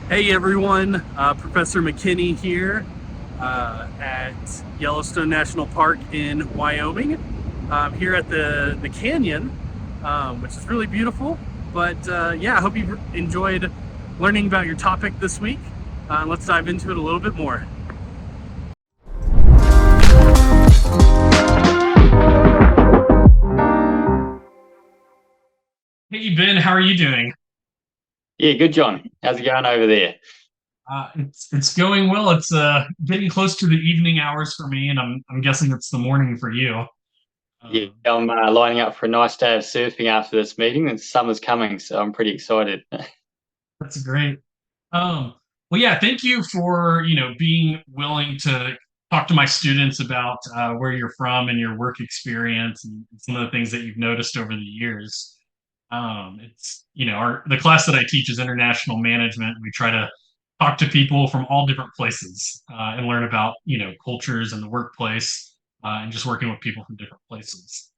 Hey everyone, Professor McKinney here at Yellowstone National Park in Wyoming. Here at the canyon, which is really beautiful. But yeah, I hope you enjoyed learning about your topic this week. Let's dive into it a little bit more. Hey Ben, how are you doing? Yeah, good, John. How's it going over there? It's going well. It's getting close to the evening hours for me, and I'm guessing it's the morning for you. Yeah, Um, I'm lining up for a nice day of surfing after this meeting, and summer's coming, so I'm pretty excited. that's great. Um, well, yeah, thank you for, being willing to talk to my students about where you're from and your work experience and some of the things that you've noticed over the years. The class that I teach is international management. We try to talk to people from all different places and learn about, cultures and the workplace and just working with people from different places.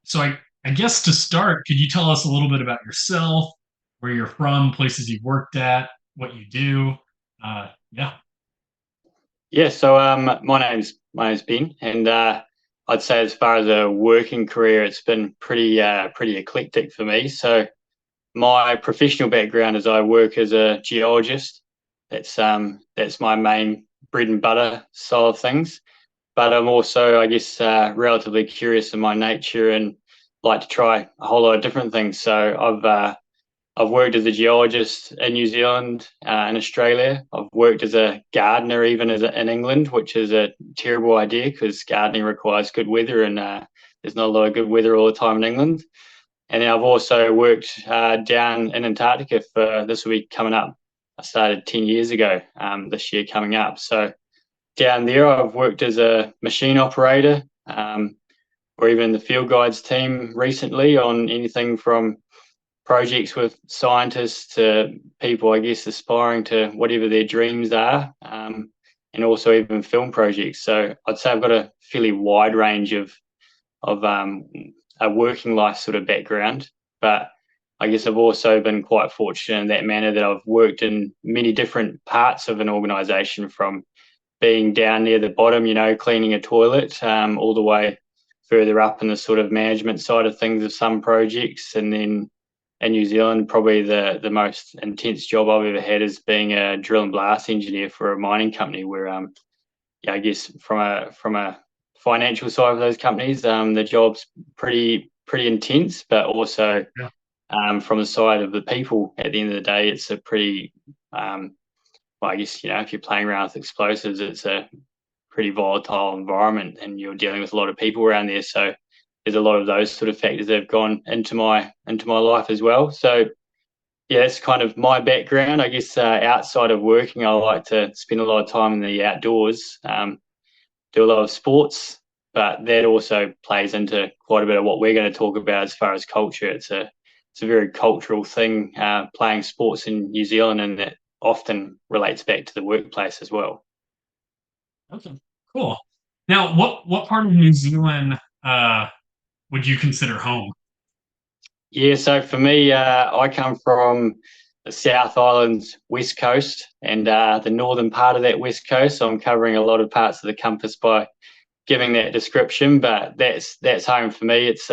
So I guess to start, could you tell us a little bit about yourself, where you're from, places you've worked at, what you do? Yeah. Yeah, so my name's Ben, and I'd say as far as a working career, it's been pretty eclectic for me. So my professional background is I work as a geologist. That's my main bread and butter side of things. But I'm also, I guess, relatively curious in my nature and like to try a whole lot of different things. So I've worked as a geologist in New Zealand, in Australia. I've worked as a gardener even in England, which is a terrible idea because gardening requires good weather, and there's not a lot of good weather all the time in England. And then I've also worked down in Antarctica for this will be coming up. I started 10 years ago, this year coming up. So down there, I've worked as a machine operator, or even the field guides team recently on anything from projects with scientists to people, I guess, aspiring to whatever their dreams are, and also even film projects. So I'd say I've got a fairly wide range of a working life sort of background, but I guess I've also been quite fortunate in that manner that I've worked in many different parts of an organization, from being down near the bottom, cleaning a toilet, all the way further up in the sort of management side of things of some projects. And then in New Zealand, probably the most intense job I've ever had is being a drill and blast engineer for a mining company, where yeah, I guess from a financial side of those companies, the job's pretty intense, but also Yeah. from the side of the people, at the end of the day, it's a pretty well, I guess, if you're playing around with explosives, it's a pretty volatile environment, and you're dealing with a lot of people around there. So there's a lot of those sort of factors that have gone into my life as well. So yeah, that's kind of my background. I guess outside of working, I like to spend a lot of time in the outdoors, do a lot of sports, but that also plays into quite a bit of what we're going to talk about as far as culture. It's a very cultural thing, playing sports in New Zealand, and that often relates back to the workplace as well. Okay. Cool. Now, what part of New Zealand uh, would you consider home? Yeah, so for me, I come from the South Island's west coast and the northern part of that west coast. So I'm covering a lot of parts of the compass by giving that description, but that's home for me. It's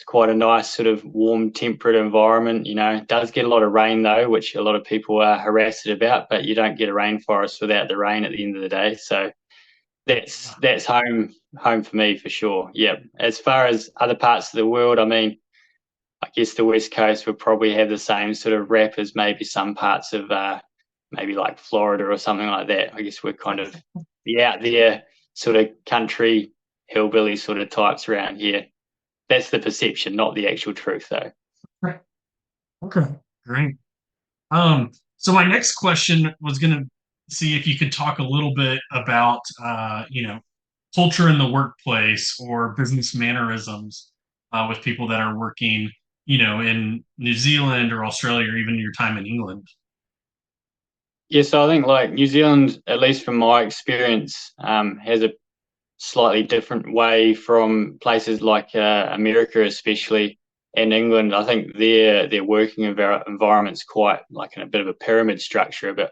quite a nice sort of warm, temperate environment. It does get a lot of rain though, which a lot of people are harassed about, but you don't get a rainforest without the rain at the end of the day. So that's Yeah. that's home for me for sure. Yeah. As far as other parts of the world, I mean, I guess the West Coast would probably have the same sort of rap as maybe some parts of maybe like Florida or something like that. I guess we're kind of the out there sort of country hillbilly sort of types around here. That's the perception, not the actual truth, though. Right. Okay. Great. So my next question was going to see if you could talk a little bit about, culture in the workplace or business mannerisms with people that are working, in New Zealand or Australia or even your time in England. Yeah, so I think like New Zealand, at least from my experience, has a slightly different way from places like America, especially, in England, I think their working environment's quite like in a bit of a pyramid structure, but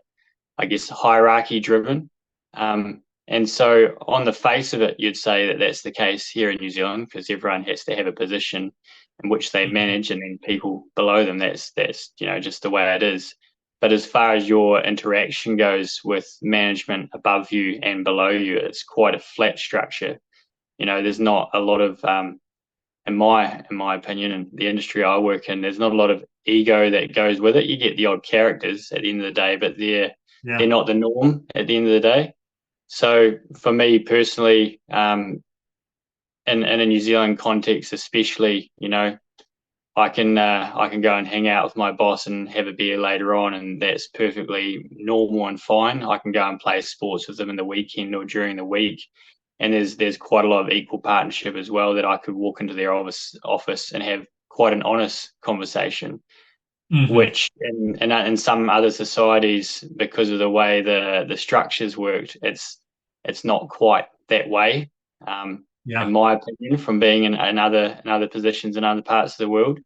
I guess hierarchy driven. And so on the face of it, you'd say that that's the case here in New Zealand because everyone has to have a position in which they manage, and then people below them. That's just the way it is. But as far as your interaction goes with management above you and below you, it's quite a flat structure. There's not a lot of in my opinion, in the industry I work in, there's not a lot of ego that goes with it. You get the odd characters at the end of the day, but they're not the norm at the end of the day. So for me personally, in a New Zealand context, especially, I can go and hang out with my boss and have a beer later on, and that's perfectly normal and fine. I can go and play sports with them in the weekend or during the week, and there's quite a lot of equal partnership as well that I could walk into their office and have quite an honest conversation. Which in some other societies, because of the way the structures worked, it's not quite that way. In my opinion, from being in other positions in other parts of the world.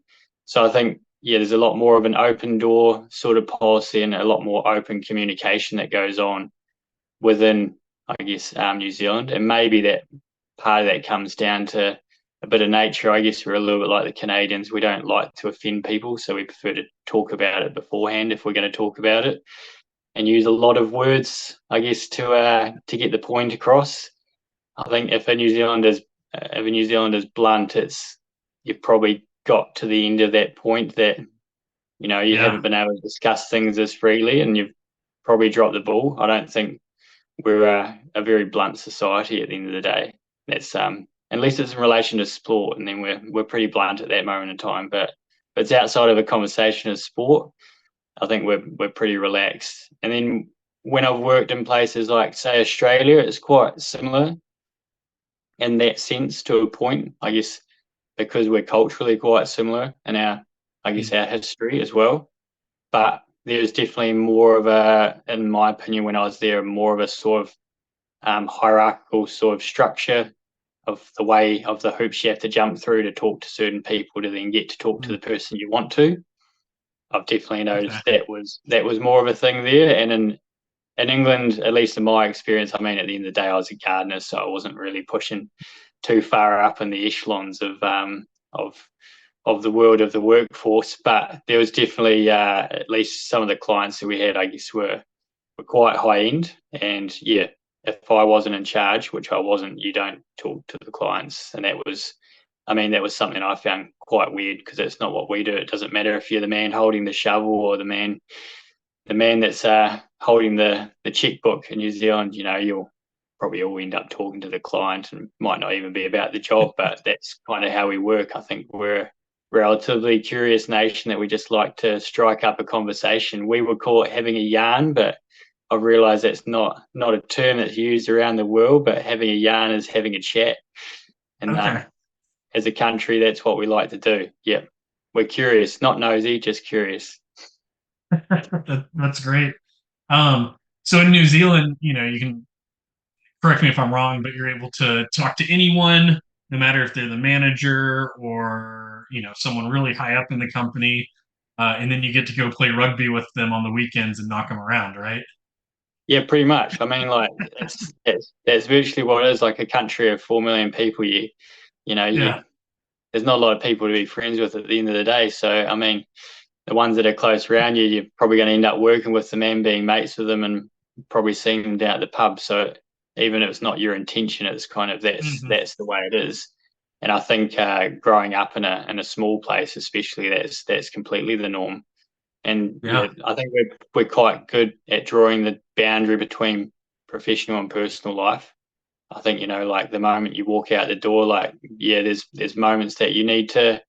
So I think there's a lot more of an open door sort of policy and a lot more open communication that goes on within, I guess, New Zealand, and maybe that part of that comes down to a bit of nature. I guess we're a little bit like the Canadians. We don't like to offend people, so we prefer to talk about it beforehand if we're going to talk about it, and use a lot of words, I guess, to get the point across. I think if a New Zealander's blunt, you've probably got to the end of that point that you haven't been able to discuss things as freely, and you've probably dropped the ball. I don't think we're a very blunt society at the end of the day. That's unless it's in relation to sport, and then we're pretty blunt at that moment in time. But if it's outside of a conversation of sport, I think we're pretty relaxed. And then when I've worked in places like, say, Australia, it's quite similar in that sense to a point, I guess, because we're culturally quite similar in our history as well. But there's definitely more of in my opinion, when I was there, more of a sort of hierarchical sort of structure of the way of the hoops you have to jump through to talk to certain people to then get to talk to the person you want to. I've definitely noticed that was more of a thing there. And in England, at least in my experience, I mean, at the end of the day, I was a gardener, so I wasn't really pushing too far up in the echelons of the world of the workforce. But there was definitely at least some of the clients that we had, I guess, were quite high end. And if I wasn't in charge, which I wasn't, you don't talk to the clients. And that was something I found quite weird, because it's not what we do. It doesn't matter if you're the man holding the shovel or the man that's holding the checkbook in New Zealand. You'll probably all end up talking to the client, and might not even be about the job, but that's kind of how we work. I think we're a relatively curious nation that we just like to strike up a conversation. We would call it having a yarn, but I've realised that's not a term that's used around the world, but having a yarn is having a chat. And as a country, that's what we like to do. Yeah, we're curious, not nosy, just curious. That's great. So in New Zealand, you can correct me if I'm wrong, but you're able to talk to anyone, no matter if they're the manager or someone really high up in the company, and then you get to go play rugby with them on the weekends and knock them around, right? Yeah, pretty much. I mean, like that's virtually what it is. Like a country of 4 million people, there's not a lot of people to be friends with at the end of the day. So, I mean, the ones that are close around you, you're probably going to end up working with them and being mates with them, and probably seeing them down at the pub. So even if it's not your intention, it's kind of that's the way it is. And I think growing up in a small place, especially, that's completely the norm. And I think we're quite good at drawing the boundary between professional and personal life. I think like the moment you walk out the door, like there's moments that you need to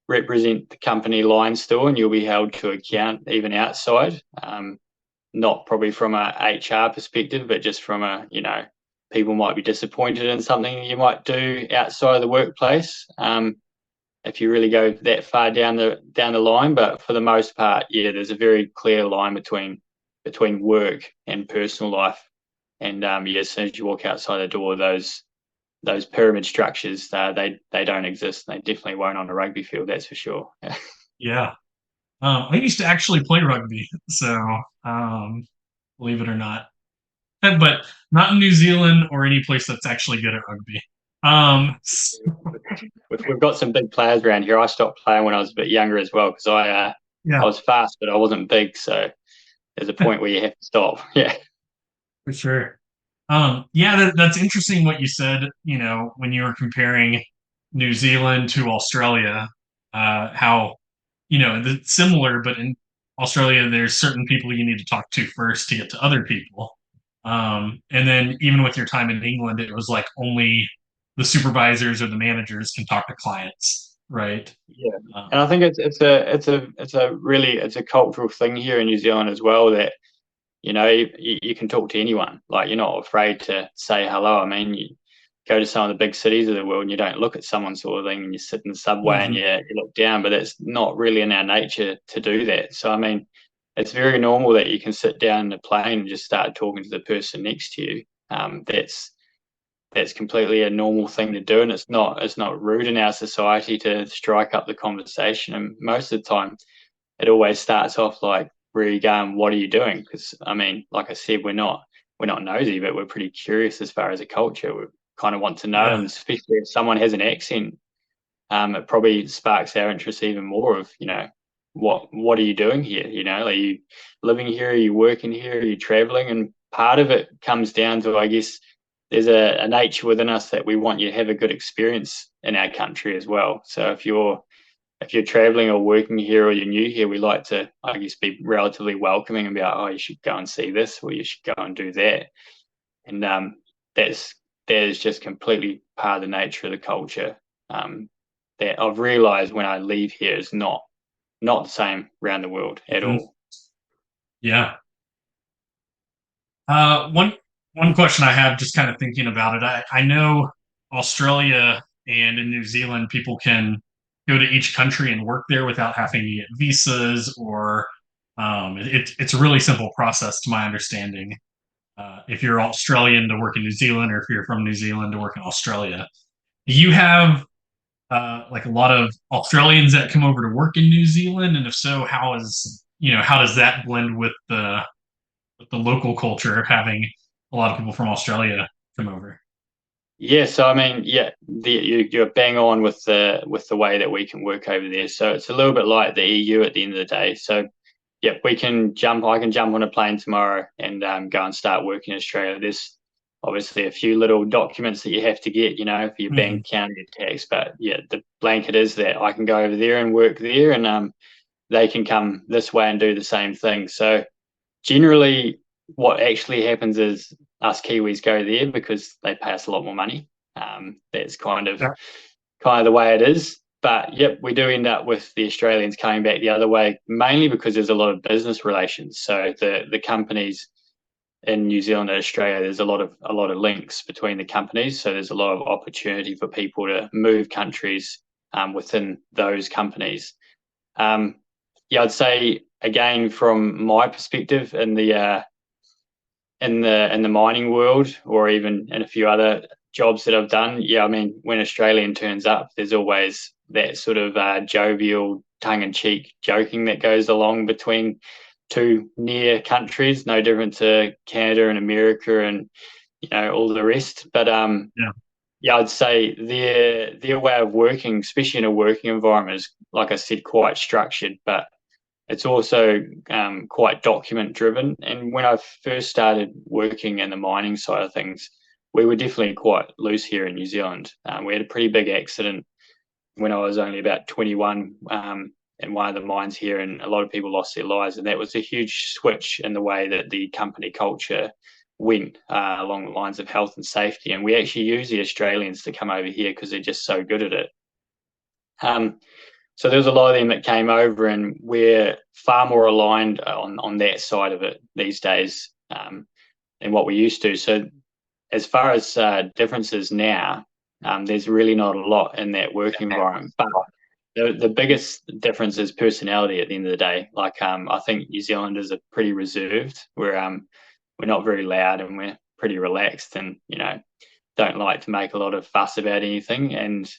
represent the company line still, and you'll be held to account even outside. Not probably from a HR perspective, but just from people might be disappointed in something you might do outside of the workplace. If you really go that far down the line, but for the most part, there's a very clear line between work and personal life. And as soon as you walk outside the door, those those pyramid structures, they don't exist. They definitely won't on a rugby field, that's for sure. Yeah. I used to actually play rugby, so believe it or not, but not in New Zealand or any place that's actually good at rugby. We've got some big players around here. I stopped playing when I was a bit younger as well because I Yeah, was fast, but I wasn't big. So there's a point where you have to stop. Yeah. for sure. Yeah, that's interesting what you said, when you were comparing New Zealand to Australia, how, it's similar, but in Australia, there's certain people you need to talk to first to get to other people. And then even with your time in England, it was like only the supervisors or the managers can talk to clients, right? Yeah, Um, and I think it's a cultural thing here in New Zealand as well that you can talk to anyone. Like you're not afraid to say hello. I mean, you go to some of the big cities of the world and you don't look at someone sort of thing, and you sit in the subway and mhm, you look down, but it's not really in our nature to do that. So I mean, it's very normal that you can sit down in a plane and just start talking to the person next to you. That's completely a normal thing to do, and it's not rude in our society to strike up the conversation. And most of the time, it always starts off like, "Where are you going? What are you doing?" Because I mean, like I said, we're not nosy, but we're pretty curious as far as a culture. We kind of want to know, yeah. and especially if someone has an accent, it probably sparks our interest even more. Of what are you doing here? Are you living here? Are you working here? Are you traveling? And part of it comes down to, I guess, there's a nature within us that we want you to have a good experience in our country as well. So if you're traveling or working here or you're new here, we like to, I guess, be relatively welcoming and be like, oh, you should go and see this or you should go and do that. And that's that is just completely part of the nature of the culture that I've realized when I leave here is not the same around the world at Mhm, all. yeah. One question I have, just kind of thinking about it. I know Australia and in New Zealand, people can go to each country and work there without having to get visas, or it's a really simple process, to my understanding. If you're Australian to work in New Zealand, or if you're from New Zealand to work in Australia, do you have like a lot of Australians that come over to work in New Zealand? And if so, how does that blend with the local culture of having a lot of people from Australia come over? Yeah, so I mean, yeah, you're bang on with the way that we can work over there. So it's a little bit like the EU at the end of the day. So yeah, we can jump. I can jump on a plane tomorrow and go and start working in Australia. There's obviously a few little documents that you have to get, for your bank Hmm. account and your tax. But yeah, the blanket is that I can go over there and work there, and they can come this way and do the same thing. So generally, what actually happens is us Kiwis go there because they pay us a lot more money. That's Yeah. kind of the way it is. But yep, we do end up with the Australians coming back the other way, mainly because there's a lot of business relations. So the companies in New Zealand and Australia, there's a lot of links between the companies. So there's a lot of opportunity for people to move countries within those companies. Um, yeah, I'd say again from my perspective in the mining world, or even in a few other jobs that I've done. Yeah, I mean, when Australian turns up, there's always that sort of jovial, tongue-in-cheek joking that goes along between two near countries, no different to Canada and America and all the rest. But Yeah. yeah, I'd say their way of working, especially in a working environment, is, like I said, quite structured, but it's also quite document driven. And when I first started working in the mining side of things, we were definitely quite loose here in New Zealand. We had a pretty big accident when I was only about 21 in one of the mines here, and a lot of people lost their lives. And that was a huge switch in the way that the company culture went along the lines of health and safety. And we actually use the Australians to come over here because they're just so good at it. Um, so there's a lot of them that came over, and we're far more aligned on that side of it these days than what we used to. So as far as differences now, there's really not a lot in that work environment. But the biggest difference is personality at the end of the day. Like I think New Zealanders are pretty reserved. We're not very loud and we're pretty relaxed, and don't like to make a lot of fuss about anything, and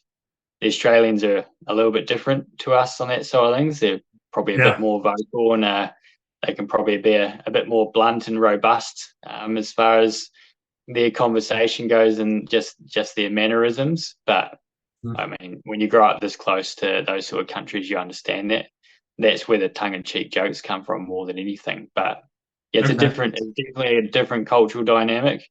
the Australians are a little bit different to us on that side of things. They're probably a bit Yeah. more vocal, and they can probably be a bit more blunt and robust as far as their conversation goes, and just their mannerisms. But I mean, when you grow up this close to those sort of countries, you understand that. That's where the tongue-in-cheek jokes come from more than anything. But yeah, it's Okay. definitely a different cultural dynamic,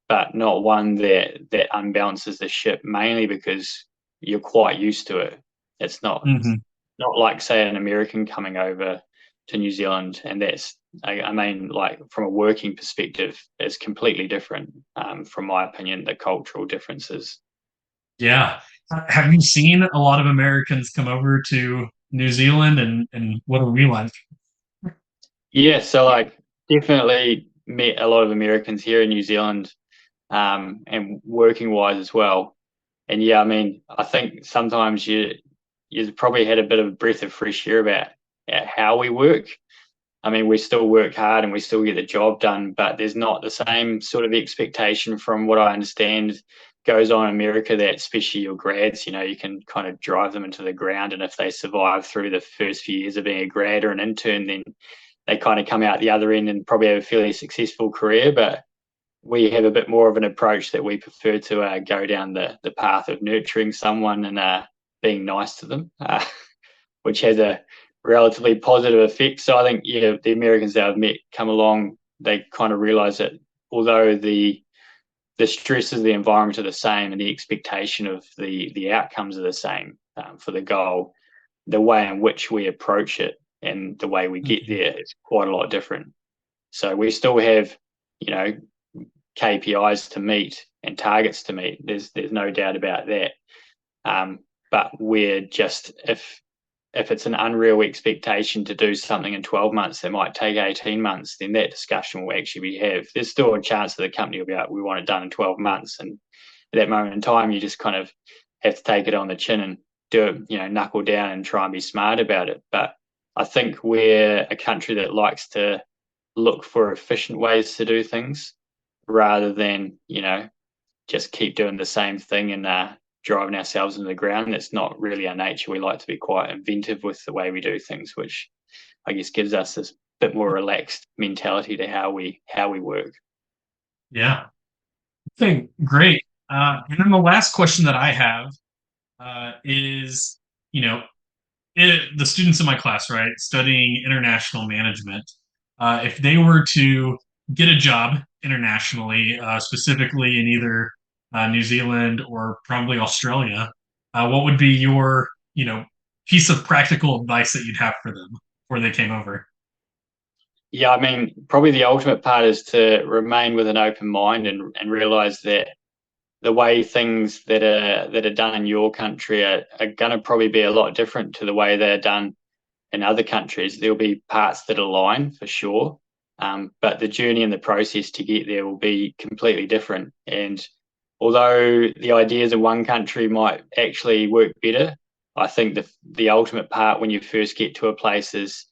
but not one that unbalances the ship, mainly because you're quite used to it. It's Hmm. not like, say, an American coming over to New Zealand, and that's, I mean, like from a working perspective, it's completely different. From my opinion, the cultural differences. Yeah. Have you seen a lot of Americans come over to New Zealand, and what are we like? Yeah, so like definitely met a lot of Americans here in New Zealand, and working wise as well. And yeah, I mean, I think sometimes you probably had a bit of a breath of fresh air about how we work. I mean, we still work hard and we still get the job done, but there's not the same sort of expectation from what I understand goes on in America, that especially your grads, you can kind of drive them into the ground. And if they survive through the first few years of being a grad or an intern, then they kind of come out the other end and probably have a fairly successful career. But we have a bit more of an approach that we prefer to go down the path of nurturing someone and being nice to them, which has a relatively positive effect. So I think, yeah, the Americans that I've met come along, they kind of realize that although the stresses of the environment are the same and the expectation of the outcomes are the same, for the goal, the way in which we approach it and the way we get Mhm. there is quite a lot different. So we still have, you know, KPIs to meet and targets to meet. There's no doubt about that. But we're just, if it's an unreal expectation to do something in 12 months that might take 18 months, then that discussion will actually be have. There's still a chance that the company will be like, we want it done in 12 months. And at that moment in time, you just kind of have to take it on the chin and do it, knuckle down and try and be smart about it. But I think we're a country that likes to look for efficient ways to do things rather than, just keep doing the same thing and driving ourselves into the ground. That's not really our nature. We like to be quite inventive with the way we do things, which I guess gives us this bit more relaxed mentality to how we work. Yeah. Okay, great. And then the last question that I have is, you know, the students in my class, right, studying international management, if they were to get a job internationally, specifically in either New Zealand or probably Australia, what would be your, piece of practical advice that you'd have for them before they came over? Yeah, I mean, probably the ultimate part is to remain with an open mind and realize that the way things that are done in your country are going to probably be a lot different to the way they're done in other countries. There'll be parts that align for sure, but the journey and the process to get there will be completely different. And although the ideas in one country might actually work better, I think the ultimate part when you first get to a place is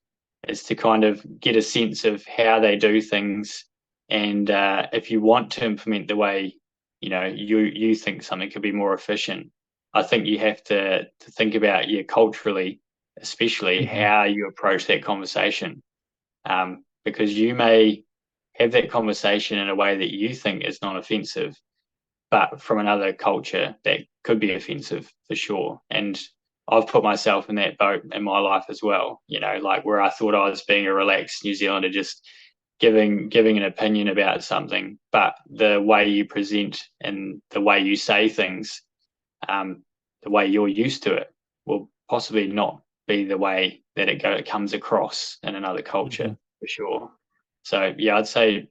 to kind of get a sense of how they do things, and if you want to implement the way you think something could be more efficient, I think you have to think about, yeah, culturally, especially Mhm. how you approach that conversation, because you may have that conversation in a way that you think is non-offensive, but from another culture that could be offensive for sure. And I've put myself in that boat in my life as well, like where I thought I was being a relaxed New Zealander, just giving an opinion about something, but the way you present and the way you say things, um, the way you're used to it, will possibly not be the way that it comes across in another culture Mhm. for sure. So yeah, I'd say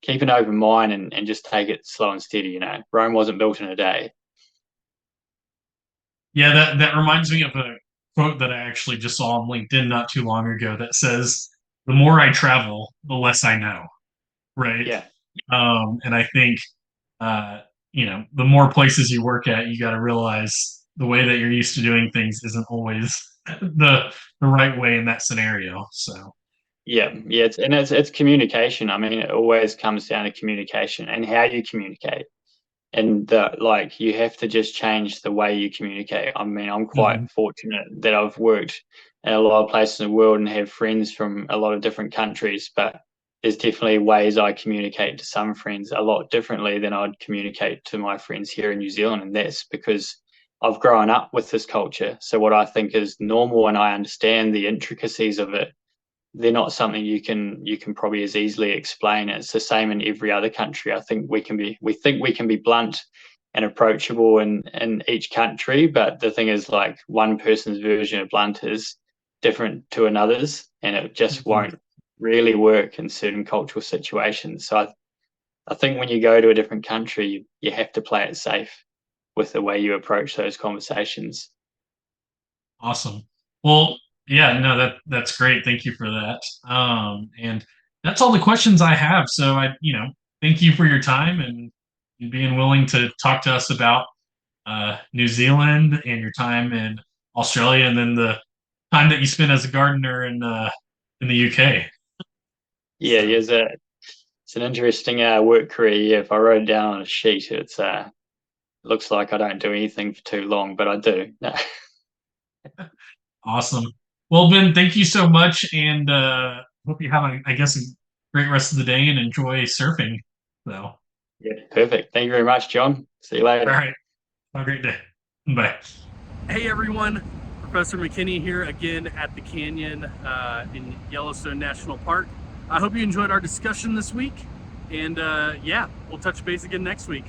keep an open mind and just take it slow and steady. Rome wasn't built in a day. Yeah, that reminds me of a quote that I actually just saw on LinkedIn not too long ago that says, "The more I travel, the less I know." Right? Yeah, And I think, uh, the more places you work at, you got to realize the way that you're used to doing things isn't always the right way in that scenario. So, yeah. It's communication. I mean, it always comes down to communication and how you communicate. and like you have to just change the way you communicate. I mean, I'm Mhm. quite fortunate that I've worked in a lot of places in the world and have friends from a lot of different countries, but there's definitely ways I communicate to some friends a lot differently than I'd communicate to my friends here in New Zealand, and that's because I've grown up with this culture. So what I think is normal, and I understand the intricacies of it, they're not something you can probably as easily explain. It's the same in every other country. I think we can be blunt and approachable in each country, but the thing is, like, one person's version of blunt is different to another's, and it just Mhm. won't really work in certain cultural situations. So I think when you go to a different country, you have to play it safe with the way you approach those conversations. Awesome. Well, yeah, no, that's great. Thank you for that. And that's all the questions I have. So thank you for your time and being willing to talk to us about New Zealand and your time in Australia, and then the time that you spent as a gardener in the UK. Yeah, So, it's an interesting work career. Yeah, if I wrote it down on a sheet, looks like I don't do anything for too long, but I do. No. awesome. Well, Ben, thank you so much, and hope you have, I guess, a great rest of the day and enjoy surfing. So, Yeah, perfect. Thank you very much, John. See you all later. right. Have a great day. Bye. Hey everyone, Professor McKinney here again at the Canyon in Yellowstone National Park. I hope you enjoyed our discussion this week, and yeah, we'll touch base again next week.